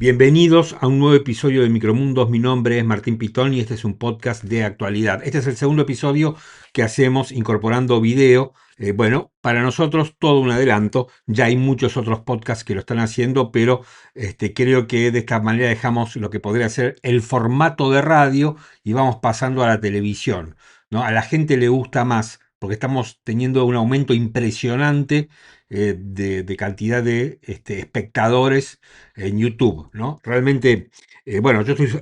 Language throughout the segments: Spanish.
Bienvenidos a un nuevo episodio de Micromundos. Mi nombre es Martín Pitón y este es un podcast de actualidad. Este es el segundo episodio que hacemos incorporando video. Para nosotros todo un adelanto. Ya hay muchos otros podcasts que lo están haciendo, pero creo que de esta manera dejamos lo que podría ser el formato de radio y vamos pasando a la televisión, ¿no? A la gente le gusta más porque estamos teniendo un aumento impresionante de cantidad de espectadores en YouTube, ¿no? Realmente, yo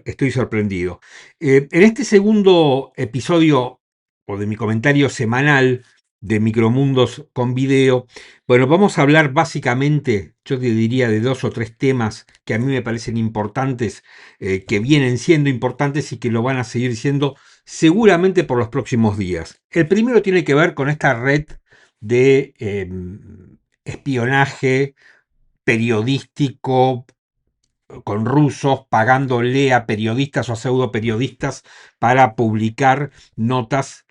estoy sorprendido. En este segundo episodio, o de mi comentario semanal de Micromundos con video, bueno, vamos a hablar básicamente, yo te diría, de dos o tres temas que a mí me parecen importantes, que vienen siendo importantes y que lo van a seguir siendo seguramente por los próximos días. El primero tiene que ver con esta red de espionaje periodístico con rusos pagándole a periodistas o a pseudo periodistas para publicar notas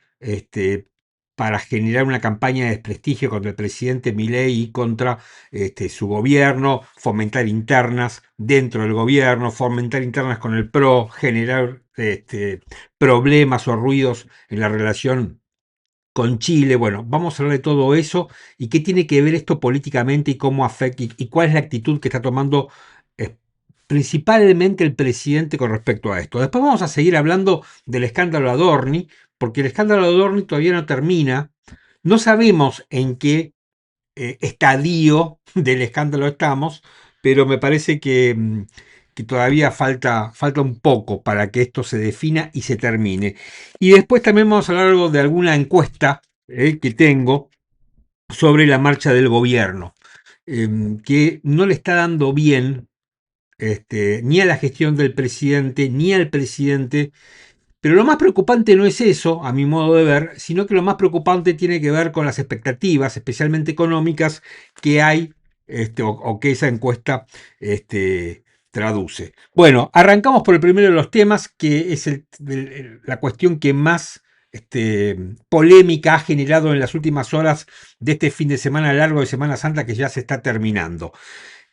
para generar una campaña de desprestigio contra el presidente Milei y contra su gobierno, fomentar internas dentro del gobierno, fomentar internas con el PRO, generar problemas o ruidos en la relación con Chile. Bueno, vamos a hablar de todo eso y qué tiene que ver esto políticamente y cómo afecta y cuál es la actitud que está tomando principalmente el presidente con respecto a esto. Después vamos a seguir hablando del escándalo Adorni, porque el escándalo Adorni todavía no termina. No sabemos en qué estadio del escándalo estamos, pero me parece que todavía falta un poco para que esto se defina y se termine. Y después también vamos a hablar algo de alguna encuesta que tengo sobre la marcha del gobierno, que no le está dando bien ni a la gestión del presidente, ni al presidente. Pero lo más preocupante no es eso, a mi modo de ver, sino que lo más preocupante tiene que ver con las expectativas, especialmente económicas, que hay o que esa encuesta traduce. Bueno, arrancamos por el primero de los temas, que es la cuestión que más polémica ha generado en las últimas horas de este fin de semana largo de Semana Santa que ya se está terminando.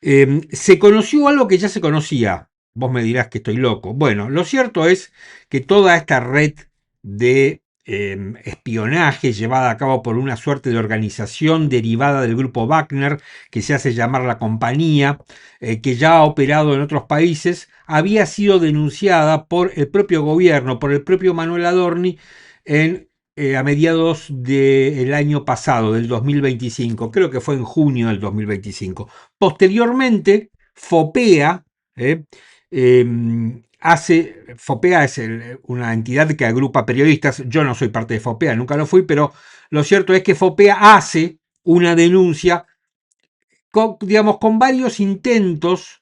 Se conoció algo que ya se conocía. Vos me dirás que estoy loco. Bueno, lo cierto es que toda esta red de espionaje llevada a cabo por una suerte de organización derivada del grupo Wagner, que se hace llamar la compañía, que ya ha operado en otros países, había sido denunciada por el propio gobierno, por el propio Manuel Adorni, a mediados del año pasado, del 2025, creo que fue en junio del 2025. Posteriormente, FOPEA FOPEA es una entidad que agrupa periodistas. Yo no soy parte de FOPEA, nunca lo fui, pero lo cierto es que FOPEA hace una denuncia con varios intentos,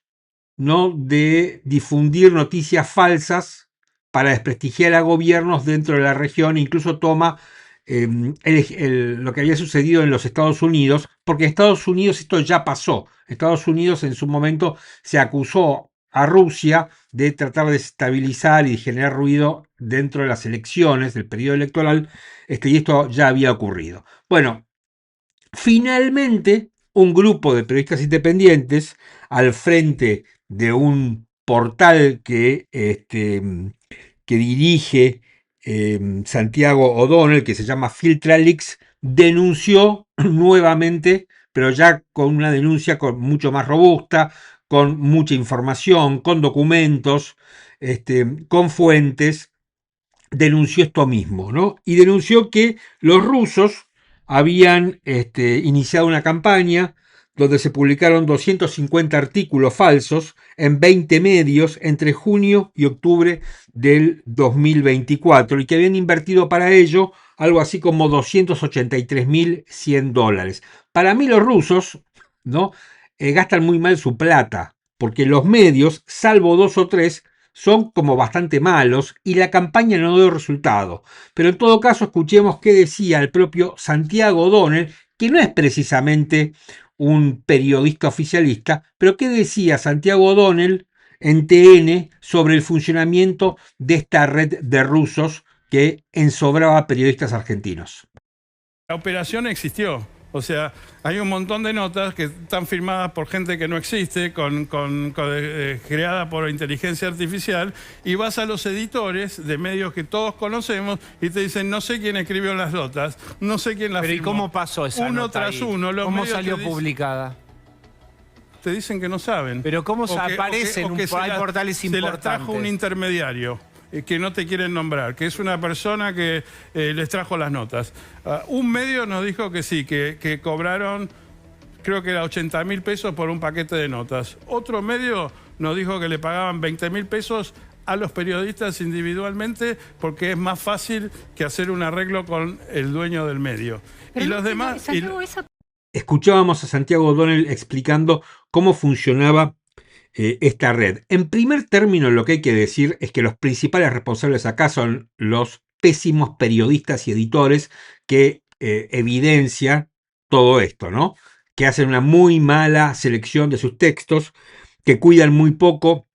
¿no?, de difundir noticias falsas para desprestigiar a gobiernos dentro de la región. Incluso toma lo que había sucedido en los Estados Unidos, porque en Estados Unidos esto ya pasó. Estados Unidos en su momento se acusó a Rusia de tratar de desestabilizar y generar ruido dentro de las elecciones, del periodo electoral, y esto ya había ocurrido. Bueno, finalmente un grupo de periodistas independientes al frente de un portal que dirige Santiago O'Donnell, que se llama Filtralix, denunció nuevamente, pero ya con una denuncia mucho más robusta, con mucha información, con documentos, con fuentes, denunció esto mismo, ¿no? Y denunció que los rusos habían iniciado una campaña donde se publicaron 250 artículos falsos en 20 medios entre junio y octubre del 2024 y que habían invertido para ello algo así como $283.100. Para mí los rusos, ¿no?, gastan muy mal su plata, porque los medios, salvo dos o tres, son como bastante malos y la campaña no dio resultado. Pero en todo caso, escuchemos qué decía el propio Santiago O'Donnell, que no es precisamente un periodista oficialista, pero qué decía Santiago O'Donnell en TN sobre el funcionamiento de esta red de rusos que ensobraba periodistas argentinos. La operación existió. O sea, hay un montón de notas que están firmadas por gente que no existe, creada por inteligencia artificial, y vas a los editores de medios que todos conocemos y te dicen, no sé quién escribió las notas, no sé quién las Pero ¿y firmó. cómo pasó esa Uno nota tras ahí? uno, los ¿Cómo medios salió publicada? te dicen que no saben. Pero ¿cómo aparecen? Hay portales importantes. Se las trajo un intermediario que no te quieren nombrar, que es una persona que les trajo las notas. Un medio nos dijo que sí, que cobraron, creo que era 80.000 pesos por un paquete de notas. Otro medio nos dijo que le pagaban 20.000 pesos a los periodistas individualmente porque es más fácil que hacer un arreglo con el dueño del medio. Pero y los demás... Escuchábamos a Santiago O'Donnell explicando cómo funcionaba esta red. En primer término, lo que hay que decir es que los principales responsables acá son los pésimos periodistas y editores que evidencian todo esto, ¿no? Que hacen una muy mala selección de sus textos, que cuidan muy poco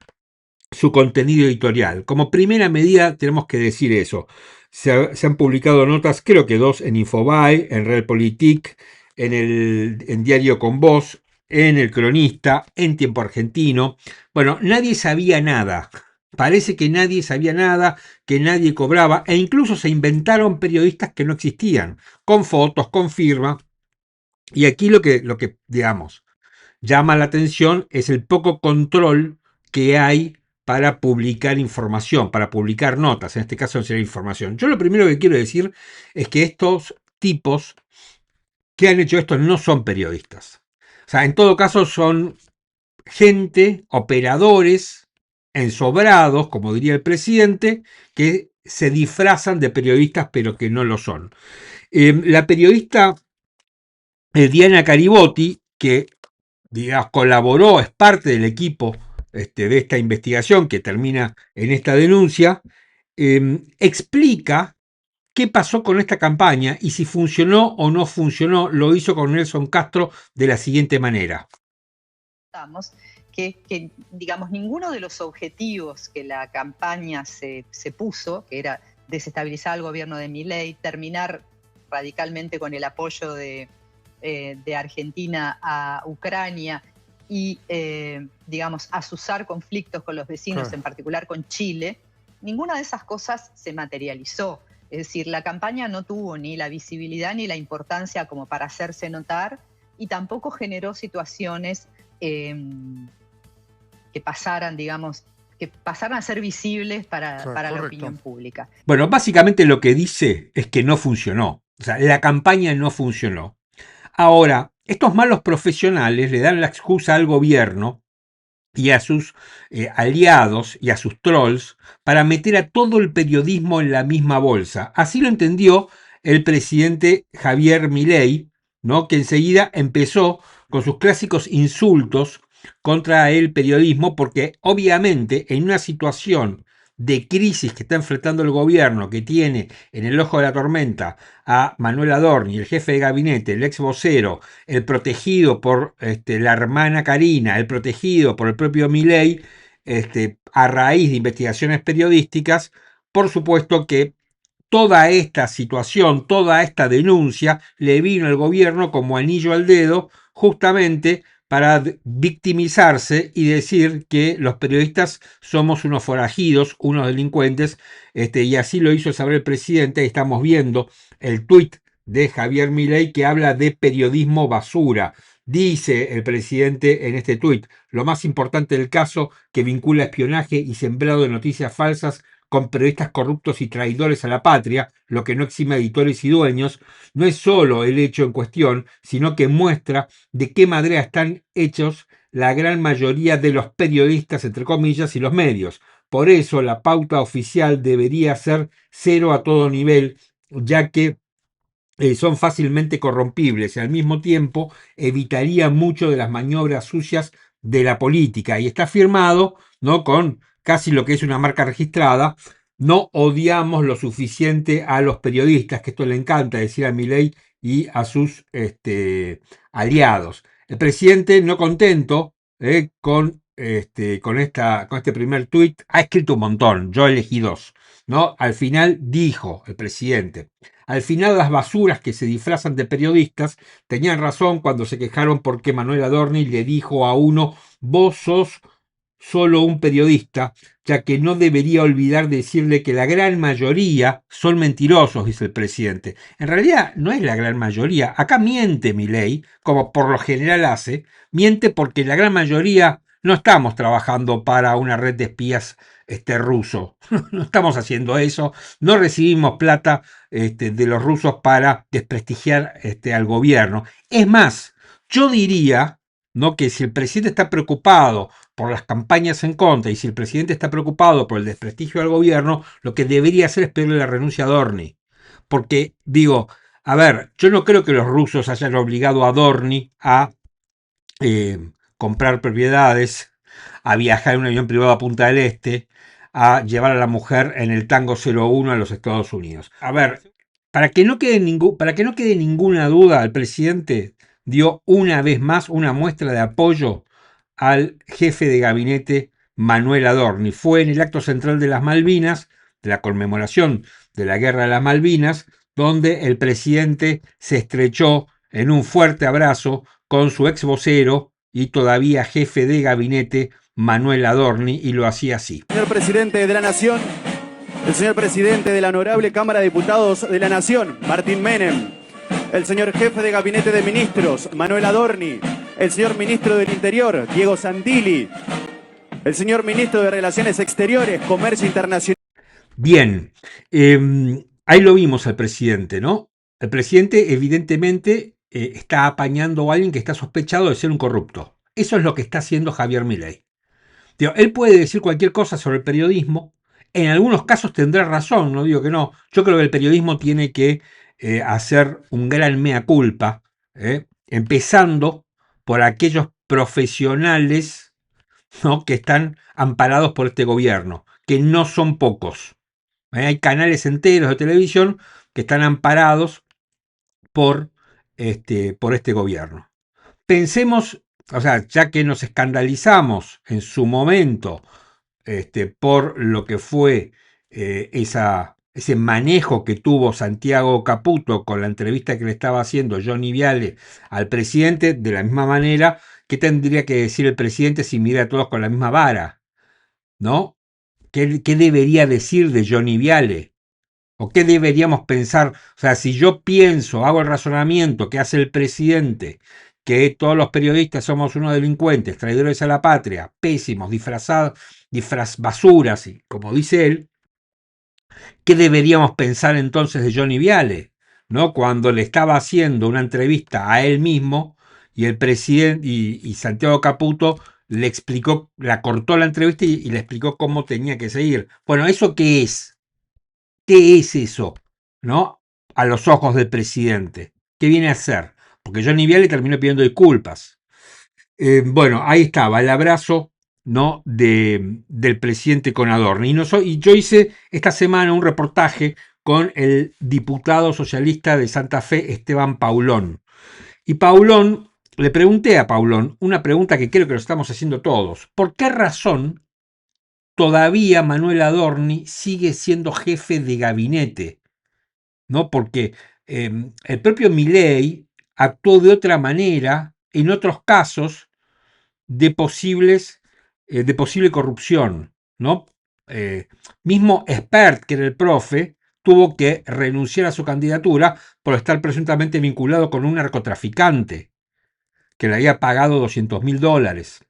su contenido editorial. Como primera medida tenemos que decir eso. Se han publicado notas, creo que 2 en Infobae, en Realpolitik, en Diario con Voz, en El Cronista, en Tiempo Argentino. Bueno, nadie sabía nada. Parece que nadie sabía nada, que nadie cobraba, e incluso se inventaron periodistas que no existían, con fotos, con firma. Y aquí lo que digamos, llama la atención es el poco control que hay para publicar información, para publicar notas, en este caso sería información. Yo lo primero que quiero decir es que estos tipos que han hecho esto no son periodistas. O sea, en todo caso son gente, operadores, ensobrados, como diría el presidente, que se disfrazan de periodistas pero que no lo son. La periodista Diana Caribotti, que digamos, colaboró, es parte del equipo de esta investigación que termina en esta denuncia, explica qué pasó con esta campaña y si funcionó o no funcionó. Lo hizo con Nelson Castro de la siguiente manera. Que digamos, ninguno de los objetivos que la campaña se puso, que era desestabilizar al gobierno de Milei, terminar radicalmente con el apoyo de Argentina a Ucrania y, digamos, azuzar conflictos con los vecinos, claro, en particular con Chile, ninguna de esas cosas se materializó. Es decir, la campaña no tuvo ni la visibilidad ni la importancia como para hacerse notar y tampoco generó situaciones que pasaran, digamos, que pasaran a ser visibles para la opinión pública. Bueno, básicamente lo que dice es que no funcionó. O sea, la campaña no funcionó. Ahora, estos malos profesionales le dan la excusa al gobierno y a sus aliados y a sus trolls para meter a todo el periodismo en la misma bolsa. Así lo entendió el presidente Javier Milei, ¿no? Que enseguida empezó con sus clásicos insultos contra el periodismo, porque obviamente en una situación de crisis que está enfrentando el gobierno, que tiene en el ojo de la tormenta a Manuel Adorni, el jefe de gabinete, el ex vocero, el protegido por la hermana Karina, el protegido por el propio Milei, a raíz de investigaciones periodísticas, por supuesto que toda esta situación, toda esta denuncia le vino al gobierno como anillo al dedo, justamente para victimizarse y decir que los periodistas somos unos forajidos, unos delincuentes, y así lo hizo saber el presidente. Estamos viendo el tuit de Javier Milei que habla de periodismo basura. Dice el presidente en este tuit: lo más importante del caso, que vincula espionaje y sembrado de noticias falsas con periodistas corruptos y traidores a la patria, lo que no exime a editores y dueños, no es solo el hecho en cuestión, sino que muestra de qué manera están hechos la gran mayoría de los periodistas, entre comillas, y los medios. Por eso la pauta oficial debería ser cero a todo nivel, ya que son fácilmente corrompibles y al mismo tiempo evitaría mucho de las maniobras sucias de la política. Y está firmado, ¿no?, con casi lo que es una marca registrada: no odiamos lo suficiente a los periodistas, que esto le encanta decir a Milei y a sus aliados. El presidente, no contento con con este primer tuit, ha escrito un montón, yo elegí dos, ¿no? Al final dijo el presidente, al final las basuras que se disfrazan de periodistas tenían razón cuando se quejaron porque Manuel Adorni le dijo a uno, vos sos solo un periodista, ya que no debería olvidar decirle que la gran mayoría son mentirosos, dice el presidente. En realidad no es la gran mayoría, acá miente Milei, como por lo general hace, miente porque la gran mayoría no estamos trabajando para una red de espías ruso, no estamos haciendo eso, no recibimos plata de los rusos para desprestigiar al gobierno. Es más, yo diría, ¿no?, que si el presidente está preocupado por las campañas en contra y si el presidente está preocupado por el desprestigio del gobierno, lo que debería hacer es pedirle la renuncia a Dorni. Porque, digo, a ver, yo no creo que los rusos hayan obligado a Dorni a comprar propiedades, a viajar en un avión privado a Punta del Este, a llevar a la mujer en el Tango 01 a los Estados Unidos. A ver, para que no quede ninguna duda, el presidente dio una vez más una muestra de apoyo al jefe de gabinete Manuel Adorni. Fue en el acto central de las Malvinas, de la conmemoración de la Guerra de las Malvinas, donde el presidente se estrechó en un fuerte abrazo con su ex vocero y todavía jefe de gabinete Manuel Adorni, y lo hacía así. Señor presidente de la Nación, el señor presidente de la Honorable Cámara de Diputados de la Nación, Martín Menem, el señor jefe de gabinete de ministros, Manuel Adorni, el señor ministro del Interior, Diego Santilli, el señor ministro de Relaciones Exteriores, Comercio Internacional. Bien, ahí lo vimos al presidente, ¿no? El presidente evidentemente está apañando a alguien que está sospechado de ser un corrupto. Eso es lo que está haciendo Javier Milei. Él puede decir cualquier cosa sobre el periodismo, en algunos casos tendrá razón, no digo que no. Yo creo que el periodismo tiene que hacer un gran mea culpa, empezando por aquellos profesionales, ¿no?, que están amparados por este gobierno, que no son pocos. Hay canales enteros de televisión que están amparados por este gobierno. Pensemos, o sea, ya que nos escandalizamos en su momento por lo que fue ese manejo que tuvo Santiago Caputo con la entrevista que le estaba haciendo Johnny Viale al presidente, de la misma manera, ¿qué tendría que decir el presidente si mira a todos con la misma vara? ¿No? ¿Qué debería decir de Johnny Viale? ¿O qué deberíamos pensar? O sea, si yo pienso, hago el razonamiento que hace el presidente, que todos los periodistas somos unos delincuentes, traidores a la patria, pésimos, basuras, y como dice él, ¿qué deberíamos pensar entonces de Johnny Viale? ¿No? Cuando le estaba haciendo una entrevista a él mismo y el presidente y Santiago Caputo le explicó, la cortó la entrevista y le explicó cómo tenía que seguir. Bueno, ¿eso qué es? ¿Qué es eso? ¿No? A los ojos del presidente. ¿Qué viene a hacer? Porque Johnny Viale terminó pidiendo disculpas. Bueno, ahí estaba el abrazo, ¿no?, del presidente con Adorni. Y yo hice esta semana un reportaje con el diputado socialista de Santa Fe, Esteban Paulón. Y Paulón, le pregunté a Paulón una pregunta que creo que lo estamos haciendo todos. ¿Por qué razón todavía Manuel Adorni sigue siendo jefe de gabinete? ¿No? Porque el propio Milei actuó de otra manera en otros casos de posible corrupción, ¿no? Mismo Spert, que era el profe, tuvo que renunciar a su candidatura por estar presuntamente vinculado con un narcotraficante que le había pagado $200.000,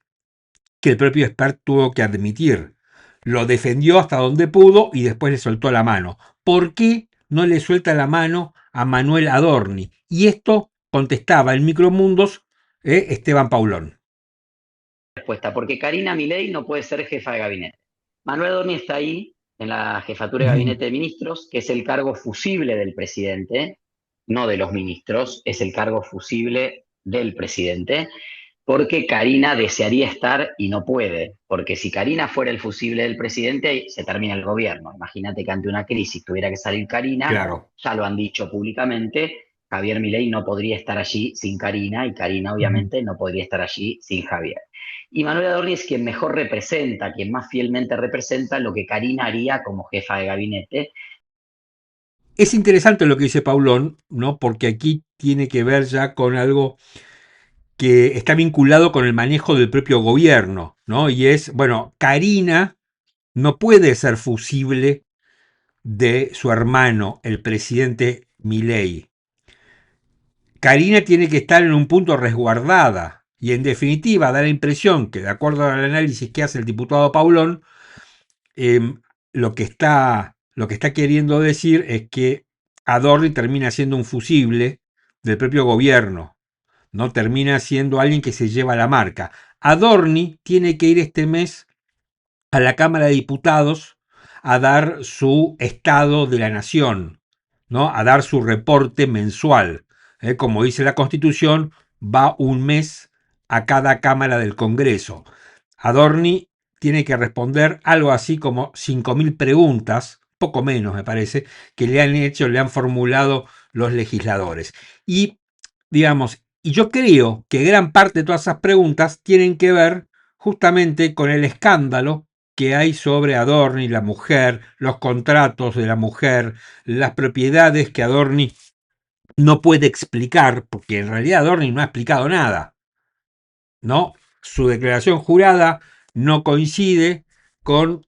que el propio Spert tuvo que admitir. Lo defendió hasta donde pudo y después le soltó la mano. ¿Por qué no le suelta la mano a Manuel Adorni? Y esto contestaba en Micromundos Esteban Paulón. Respuesta, porque Karina Milei no puede ser jefa de gabinete. Manuel Adorni está ahí en la jefatura de gabinete de ministros, que es el cargo fusible del presidente, no de los ministros, es el cargo fusible del presidente, porque Karina desearía estar y no puede, porque si Karina fuera el fusible del presidente, se termina el gobierno. Imagínate que ante una crisis tuviera que salir Karina, claro. Ya lo han dicho públicamente, Javier Milei no podría estar allí sin Karina y Karina obviamente no podría estar allí sin Javier. Y Manuel Adorni es quien mejor representa, quien más fielmente representa lo que Karina haría como jefa de gabinete. Es interesante lo que dice Paulón, ¿no? Porque aquí tiene que ver ya con algo que está vinculado con el manejo del propio gobierno, ¿no? Y es, bueno, Karina no puede ser fusible de su hermano, el presidente Milei. Karina tiene que estar en un punto resguardada y en definitiva da la impresión que, de acuerdo al análisis que hace el diputado Paulón, eh, lo que está queriendo decir es que Adorni termina siendo un fusible del propio gobierno, no termina siendo alguien que se lleva la marca. Adorni tiene que ir este mes a la Cámara de Diputados a dar su estado de la nación, ¿no? A dar su reporte mensual. Como dice la Constitución, va un mes a cada Cámara del Congreso. Adorni tiene que responder algo así como 5.000 preguntas, poco menos me parece, que le han formulado los legisladores. Y, digamos, y yo creo que gran parte de todas esas preguntas tienen que ver justamente con el escándalo que hay sobre Adorni, la mujer, los contratos de la mujer, las propiedades que Adorni no puede explicar, porque en realidad Adorni no ha explicado nada, ¿no? Su declaración jurada no coincide con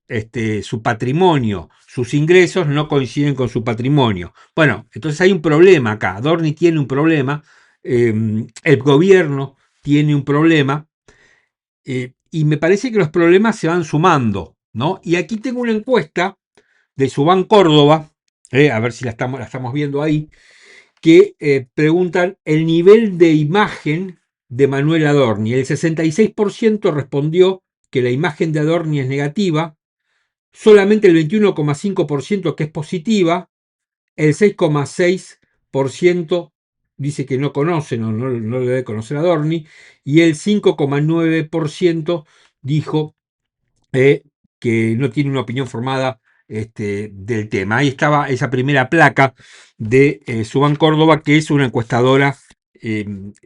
su patrimonio, sus ingresos no coinciden con su patrimonio. Bueno, entonces hay un problema acá, Adorni tiene un problema, el gobierno tiene un problema, y me parece que los problemas se van sumando, ¿no? Y aquí tengo una encuesta de Subán Córdoba, a ver si la estamos viendo ahí, que preguntan el nivel de imagen de Manuel Adorni. El 66% respondió que la imagen de Adorni es negativa, solamente el 21,5% que es positiva, el 6,6% dice que no conoce, no le debe conocer a Adorni, y el 5,9% dijo que no tiene una opinión formada del tema. Ahí estaba esa primera placa de Subán Córdoba, que es una encuestadora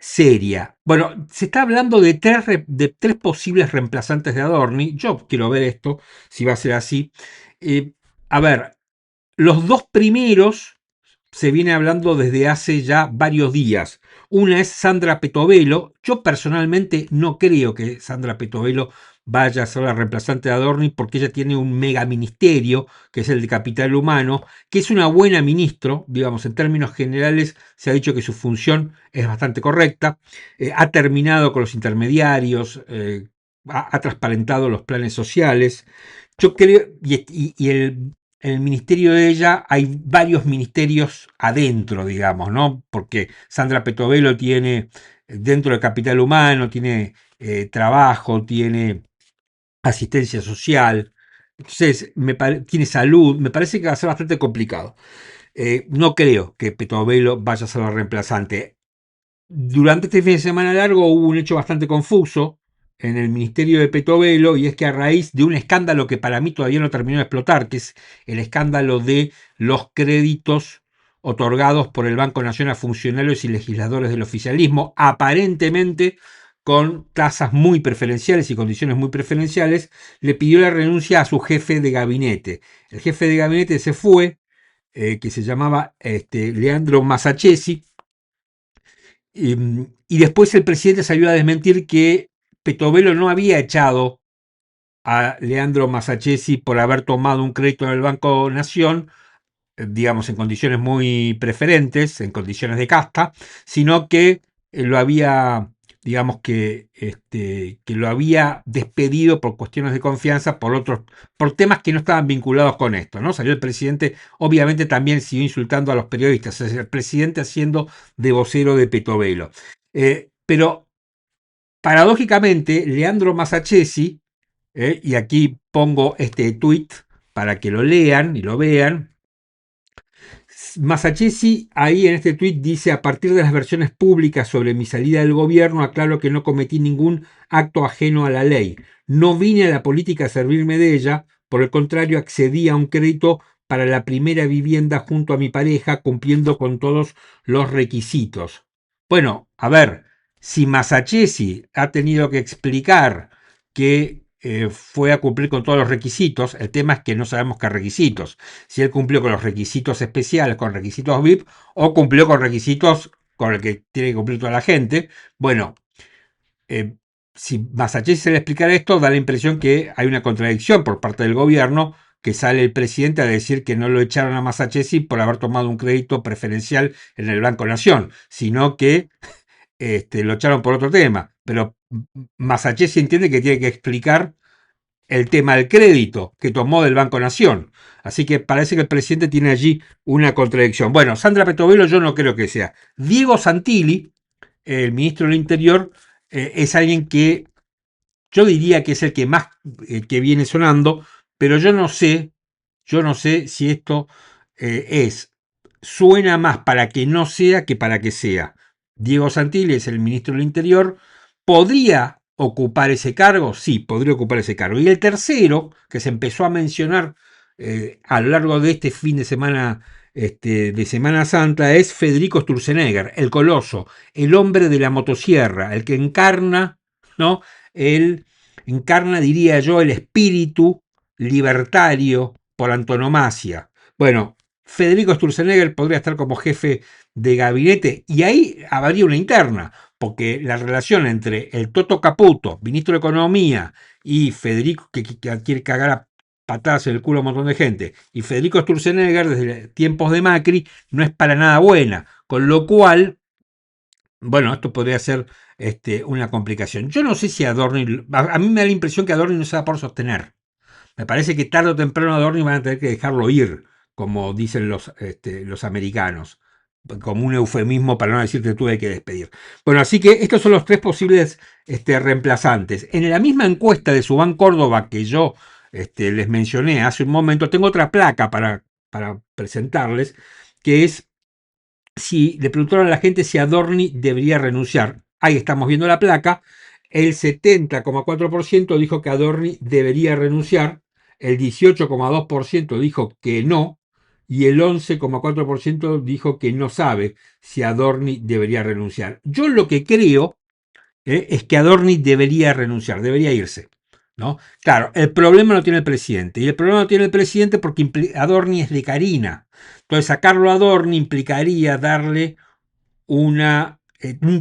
seria. Bueno, se está hablando de tres posibles reemplazantes de Adorni. Yo quiero ver esto, si va a ser así. A ver, los dos primeros se viene hablando desde hace ya varios días. Una es Sandra Petovelo. Yo personalmente no creo que Sandra Petovelo vaya a ser la reemplazante de Adorni porque ella tiene un mega ministerio, que es el de Capital Humano, que es una buena ministro, digamos, en términos generales se ha dicho que su función es bastante correcta, ha terminado con los intermediarios, ha transparentado los planes sociales. Yo creo, y el ministerio de ella hay varios ministerios adentro, digamos, ¿no? Porque Sandra Petovelo tiene, dentro del Capital Humano, tiene trabajo, tiene asistencia social, entonces tiene salud, me parece que va a ser bastante complicado. No creo que Petovelo vaya a ser la reemplazante. Durante este fin de semana largo hubo un hecho bastante confuso en el ministerio de Petovelo, y es que a raíz de un escándalo que para mí todavía no terminó de explotar, que es el escándalo de los créditos otorgados por el Banco Nación a funcionarios y legisladores del oficialismo, aparentemente con tasas muy preferenciales y condiciones muy preferenciales, le pidió la renuncia a su jefe de gabinete. El jefe de gabinete se fue, que se llamaba Leandro Masachesi, y después el presidente salió a desmentir que Petovelo no había echado a Leandro Masachesi por haber tomado un crédito en el Banco Nación, digamos, en condiciones muy preferentes, en condiciones de casta, sino que lo había, digamos que lo había despedido por cuestiones de confianza, por temas que no estaban vinculados con esto, ¿no? Salió el presidente, obviamente también siguió insultando a los periodistas, es el presidente haciendo de vocero de Petovelo. Pero paradójicamente, Leandro Masachesi, y aquí pongo este tuit para que lo lean y lo vean. Masachesi ahí en este tuit dice: a partir de las versiones públicas sobre mi salida del gobierno, aclaro que no cometí ningún acto ajeno a la ley. No vine a la política a servirme de ella, por el contrario, accedí a un crédito para la primera vivienda junto a mi pareja, cumpliendo con todos los requisitos. Bueno, a ver, si Masachesi ha tenido que explicar que fue a cumplir con todos los requisitos. El tema es que no sabemos qué requisitos. Si él cumplió con los requisitos especiales, con requisitos VIP, o cumplió con requisitos con el que tiene que cumplir toda la gente. Bueno, si Massachetti se le explicara esto, da la impresión que hay una contradicción por parte del gobierno, que sale el presidente a decir que no lo echaron a Massachetti por haber tomado un crédito preferencial en el Banco Nación, sino que lo echaron por otro tema. Pero Massachetti entiende que tiene que explicar el tema del crédito que tomó del Banco Nación. Así que parece que el presidente tiene allí una contradicción. Bueno, Sandra Petovelo yo no creo que sea. Diego Santilli, el ministro del Interior, es alguien que yo diría que es el que más que viene sonando, pero yo no sé si esto suena más para que no sea que para que sea. Diego Santilli es el ministro del Interior, ¿podría ocupar ese cargo? Sí, podría ocupar ese cargo. Y el tercero, que se empezó a mencionar a lo largo de este fin de semana, de Semana Santa, es Federico Sturzenegger, el coloso, el hombre de la motosierra, el que encarna, ¿no? Él encarna, diría yo, el espíritu libertario por antonomasia. Bueno, Federico Sturzenegger podría estar como jefe de gabinete y ahí habría una interna, porque la relación entre el Toto Caputo, ministro de Economía, y Federico, que quiere cagar a patadas en el culo a un montón de gente, y Federico Sturzenegger desde tiempos de Macri no es para nada buena, con lo cual, bueno, esto podría ser una complicación. Yo no sé si Adorni, a mí me da la impresión que Adorni no se va por sostener. Me parece que tarde o temprano Adorni van a tener que dejarlo ir, como dicen los americanos, como un eufemismo para no decir que tuve que despedir. Bueno, así que estos son los tres posibles reemplazantes. En la misma encuesta de Subán Córdoba que yo les mencioné hace un momento, tengo otra placa para presentarles, que es si le preguntaron a la gente si Adorni debería renunciar. Ahí estamos viendo la placa. El 70,4% dijo que Adorni debería renunciar, el 18,2% dijo que no, y el 11,4% dijo que no sabe si Adorni debería renunciar. Yo lo que creo es que Adorni debería renunciar, debería irse, ¿no? Claro, el problema lo tiene el presidente, y el problema lo tiene el presidente porque Adorni es de Carina. Entonces sacarlo a Adorni implicaría darle un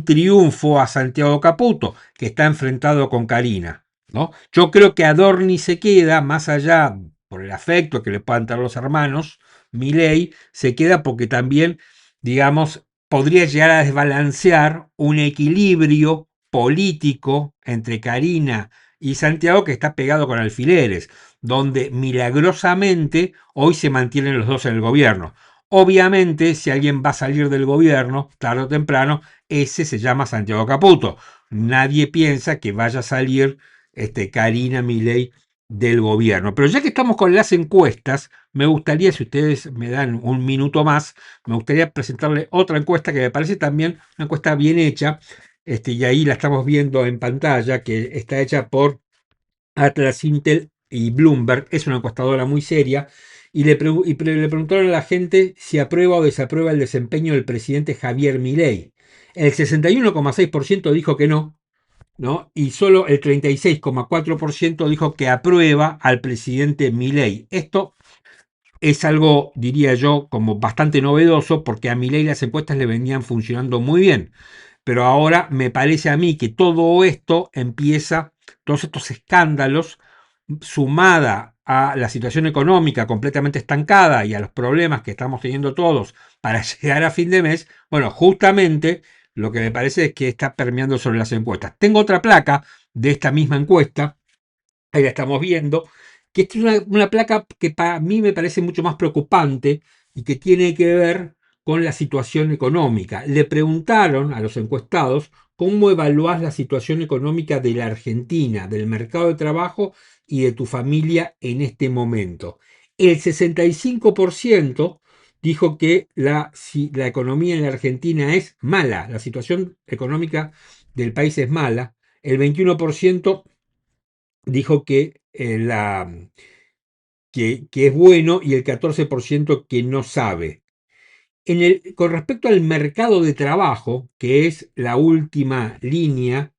triunfo a Santiago Caputo, que está enfrentado con Carina, ¿no? Yo creo que Adorni se queda, más allá por el afecto que le puedan dar los hermanos, Milei se queda porque también, digamos, podría llegar a desbalancear un equilibrio político entre Carina y Santiago que está pegado con alfileres, donde milagrosamente hoy se mantienen los dos en el gobierno. Obviamente, si alguien va a salir del gobierno, tarde o temprano, ese se llama Santiago Caputo. Nadie piensa que vaya a salir Carina Milei del gobierno. Pero ya que estamos con las encuestas, me gustaría, si ustedes me dan un minuto más, me gustaría presentarle otra encuesta que me parece también una encuesta bien hecha, y ahí la estamos viendo en pantalla, que está hecha por Atlas Intel y Bloomberg. Es una encuestadora muy seria. Y le preguntaron a la gente si aprueba o desaprueba el desempeño del presidente Javier Milei. El 61,6% dijo que no, ¿no? Y solo el 36,4% dijo que aprueba al presidente Milei. Esto es algo, diría yo, como bastante novedoso, porque a Milei las encuestas le venían funcionando muy bien. Pero ahora me parece a mí que todo esto empieza, todos estos escándalos, sumada a la situación económica completamente estancada y a los problemas que estamos teniendo todos para llegar a fin de mes, bueno, justamente lo que me parece es que está permeando sobre las encuestas. Tengo otra placa de esta misma encuesta, ahí la estamos viendo, que esta es una placa que para mí me parece mucho más preocupante y que tiene que ver con la situación económica. Le preguntaron a los encuestados cómo evaluás la situación económica de la Argentina, del mercado de trabajo y de tu familia en este momento. El 65% dijo que la economía en la Argentina es mala, la situación económica del país es mala. El 21% dijo que es bueno y el 14% que no sabe. Con respecto al mercado de trabajo, que es la última línea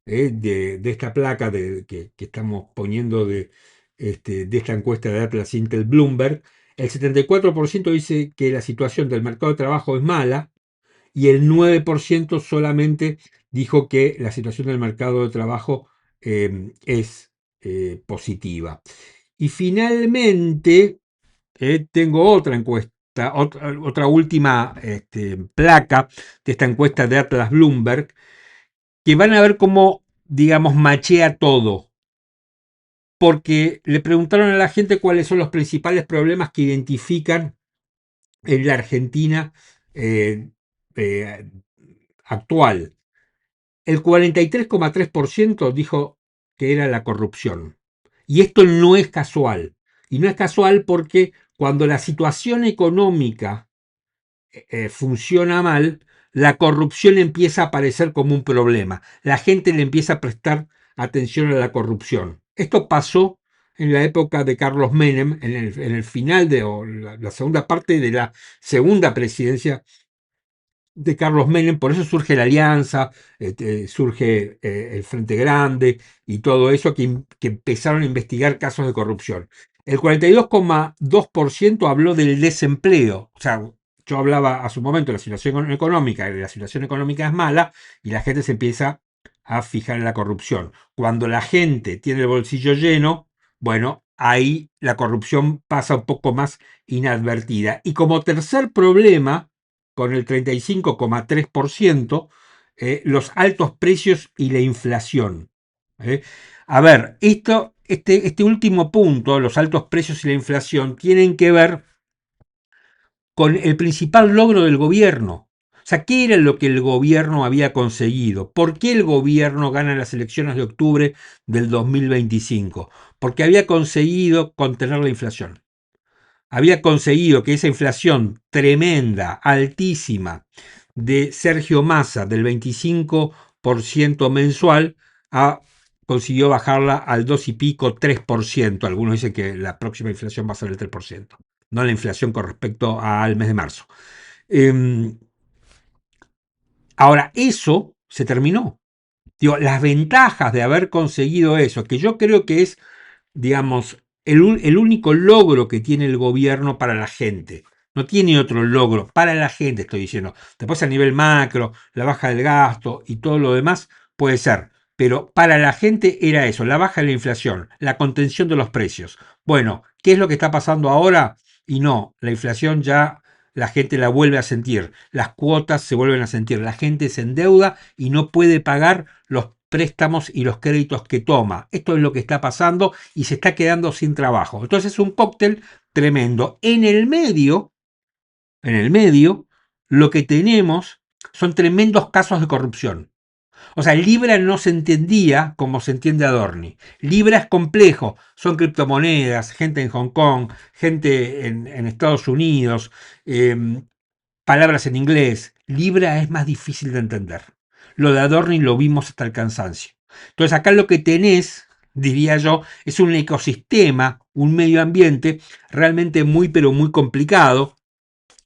de esta placa que estamos poniendo de esta encuesta de Atlas Intel Bloomberg, el 74% dice que la situación del mercado de trabajo es mala y el 9% solamente dijo que la situación del mercado de trabajo es positiva. Y finalmente, tengo otra encuesta, otra última placa de esta encuesta de Atlas Bloomberg, que van a ver cómo, digamos, machea todo. Porque le preguntaron a la gente cuáles son los principales problemas que identifican en la Argentina eh, eh, actual. El 43,3% dijo que era la corrupción. Y esto no es casual. Y no es casual porque cuando la situación económica funciona mal, la corrupción empieza a aparecer como un problema. La gente le empieza a prestar atención a la corrupción. Esto pasó en la época de Carlos Menem, en el final de la segunda parte de la segunda presidencia de Carlos Menem, por eso surge la Alianza, surge el Frente Grande y todo eso que empezaron a investigar casos de corrupción. El 42,2% habló del desempleo, o sea, yo hablaba a su momento de la situación económica, y la situación económica es mala y la gente se empieza a fijar en la corrupción. Cuando la gente tiene el bolsillo lleno, bueno, ahí la corrupción pasa un poco más inadvertida. Y como tercer problema, con el 35,3%, los altos precios y la inflación. A ver, este último punto, los altos precios y la inflación, tienen que ver con el principal logro del gobierno. O sea, ¿qué era lo que el gobierno había conseguido? ¿Por qué el gobierno gana las elecciones de octubre del 2025? Porque había conseguido contener la inflación. Había conseguido que esa inflación tremenda, altísima, de Sergio Massa, del 25% mensual, consiguió bajarla al 2 y pico, 3%. Algunos dicen que la próxima inflación va a ser el 3%, no la inflación con respecto al mes de marzo. Ahora, eso se terminó. Digo, las ventajas de haber conseguido eso, que yo creo que es, digamos, el único logro que tiene el gobierno para la gente. No tiene otro logro para la gente, estoy diciendo. Después a nivel macro, la baja del gasto y todo lo demás puede ser. Pero para la gente era eso, la baja de la inflación, la contención de los precios. Bueno, ¿qué es lo que está pasando ahora? Y no, la inflación ya la gente la vuelve a sentir, las cuotas se vuelven a sentir, la gente se endeuda y no puede pagar los préstamos y los créditos que toma. Esto es lo que está pasando y se está quedando sin trabajo. Entonces es un cóctel tremendo. En el medio, lo que tenemos son tremendos casos de corrupción. O sea, Libra no se entendía como se entiende Adorni. Libra es complejo, son criptomonedas, gente en Hong Kong, gente en Estados Unidos, palabras en inglés. Libra es más difícil de entender. Lo de Adorni lo vimos hasta el cansancio. Entonces acá lo que tenés, diría yo, es un ecosistema, un medio ambiente realmente muy pero muy complicado,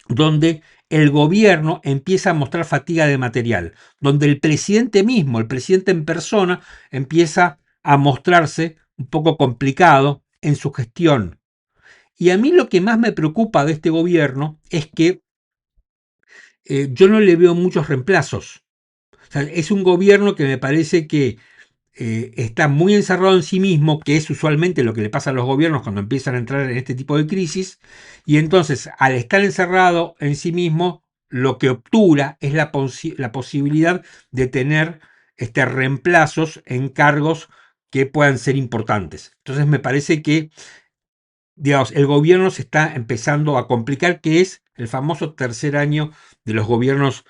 donde el gobierno empieza a mostrar fatiga de material, donde el presidente mismo, el presidente en persona, empieza a mostrarse un poco complicado en su gestión. Y a mí lo que más me preocupa de este gobierno es que yo no le veo muchos reemplazos. O sea, es un gobierno que me parece que está muy encerrado en sí mismo, que es usualmente lo que le pasa a los gobiernos cuando empiezan a entrar en este tipo de crisis, y entonces al estar encerrado en sí mismo, lo que obtura es la posibilidad de tener reemplazos en cargos que puedan ser importantes. Entonces me parece que, digamos, el gobierno se está empezando a complicar, que es el famoso tercer año de los gobiernos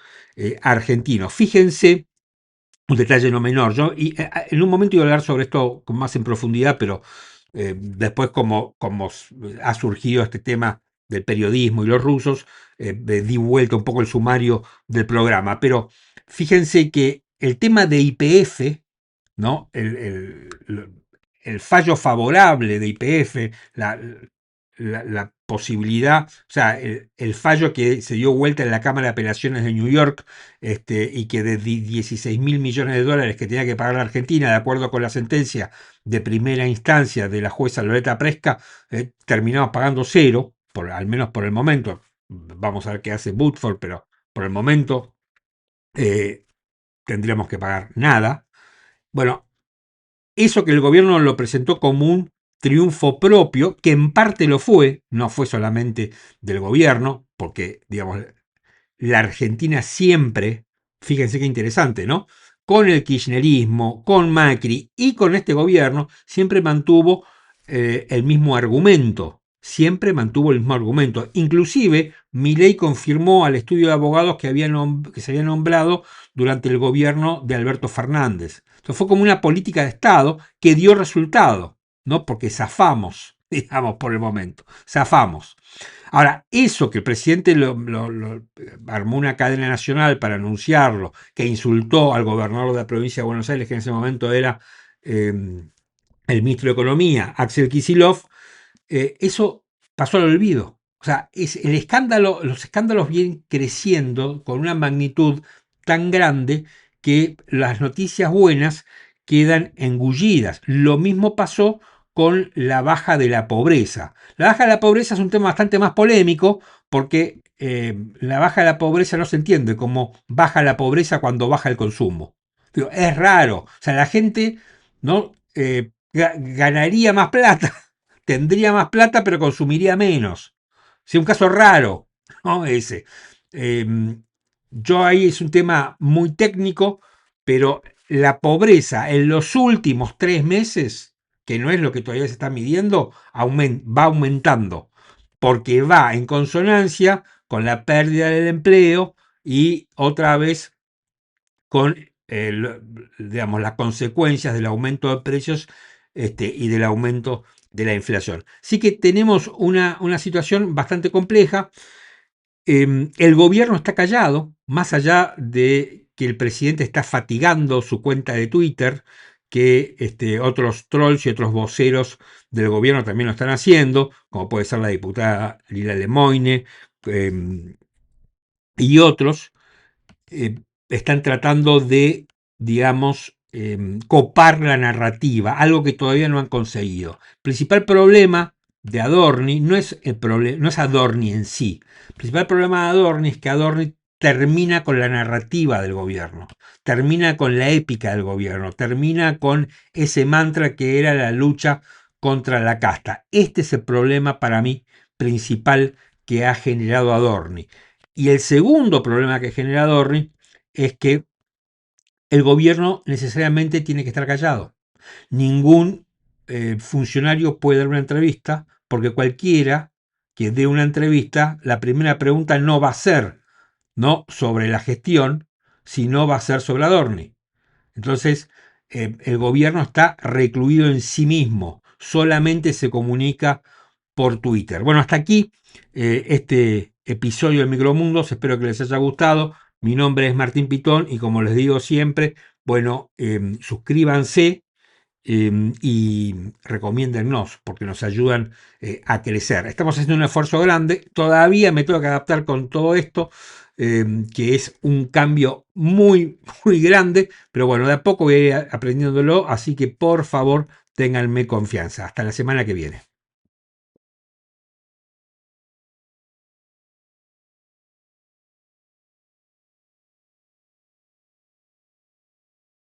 argentinos. Fíjense un detalle no menor. Yo en un momento iba a hablar sobre esto con más en profundidad, pero después como ha surgido este tema del periodismo y los rusos, di vuelta un poco el sumario del programa. Pero fíjense que el tema de YPF, ¿no? El fallo favorable de YPF, la posibilidad, o sea, el fallo que se dio vuelta en la Cámara de Apelaciones de New York, y que de 16 mil millones de dólares que tenía que pagar la Argentina, de acuerdo con la sentencia de primera instancia de la jueza Loretta Presca, terminamos pagando cero, al menos por el momento. Vamos a ver qué hace Woodford, pero por el momento tendríamos que pagar nada. Bueno, eso que el gobierno lo presentó como un triunfo propio, que en parte lo fue, no fue solamente del gobierno, porque, digamos, la Argentina siempre, fíjense qué interesante, ¿no? Con el kirchnerismo, con Macri y con este gobierno, siempre mantuvo el mismo argumento. Siempre mantuvo el mismo argumento. Inclusive, Milei confirmó al estudio de abogados que se había nombrado durante el gobierno de Alberto Fernández. Entonces fue como una política de Estado que dio resultado, ¿no? Porque zafamos, digamos, por el momento. Zafamos. Ahora, eso que el presidente armó una cadena nacional para anunciarlo, que insultó al gobernador de la provincia de Buenos Aires, que en ese momento era el ministro de Economía, Axel Kicillof, eso pasó al olvido. O sea, los escándalos vienen creciendo con una magnitud tan grande que las noticias buenas quedan engullidas. Lo mismo pasó con la baja de la pobreza. La baja de la pobreza es un tema bastante más polémico porque la baja de la pobreza no se entiende como baja la pobreza cuando baja el consumo. Digo, es raro. O sea, la gente no ganaría más plata, tendría más plata, pero consumiría menos. Es un caso raro, ¿no? Ese. Yo ahí es un tema muy técnico, pero la pobreza en los últimos 3 meses, que no es lo que todavía se está midiendo, va aumentando, porque va en consonancia con la pérdida del empleo y otra vez con digamos, las consecuencias del aumento de precios y del aumento de la inflación. Así que tenemos una situación bastante compleja. El gobierno está callado, más allá de que el presidente está fatigando su cuenta de Twitter, que otros trolls y otros voceros del gobierno también lo están haciendo, como puede ser la diputada Lila Lemoine y otros. Están tratando de, digamos, copar la narrativa, algo que todavía no han conseguido. El principal problema de Adorni no es Adorni en sí. El principal problema de Adorni es que Adorni termina con la narrativa del gobierno, termina con la épica del gobierno, termina con ese mantra que era la lucha contra la casta. Este es el problema para mí principal que ha generado Adorni. Y el segundo problema que genera Adorni es que el gobierno necesariamente tiene que estar callado. Ningún funcionario puede dar una entrevista, porque cualquiera que dé una entrevista, la primera pregunta no va a ser no sobre la gestión, sino va a ser sobre Adorni. Entonces, el gobierno está recluido en sí mismo, solamente se comunica por Twitter. Bueno, hasta aquí este episodio de Micromundos, espero que les haya gustado. Mi nombre es Martín Pitón y como les digo siempre, bueno, suscríbanse y recomiéndennos porque nos ayudan a crecer. Estamos haciendo un esfuerzo grande, todavía me tengo que adaptar con todo esto, que es un cambio muy, muy grande, pero bueno, de a poco voy a ir aprendiéndolo, así que por favor, ténganme confianza. Hasta la semana que viene.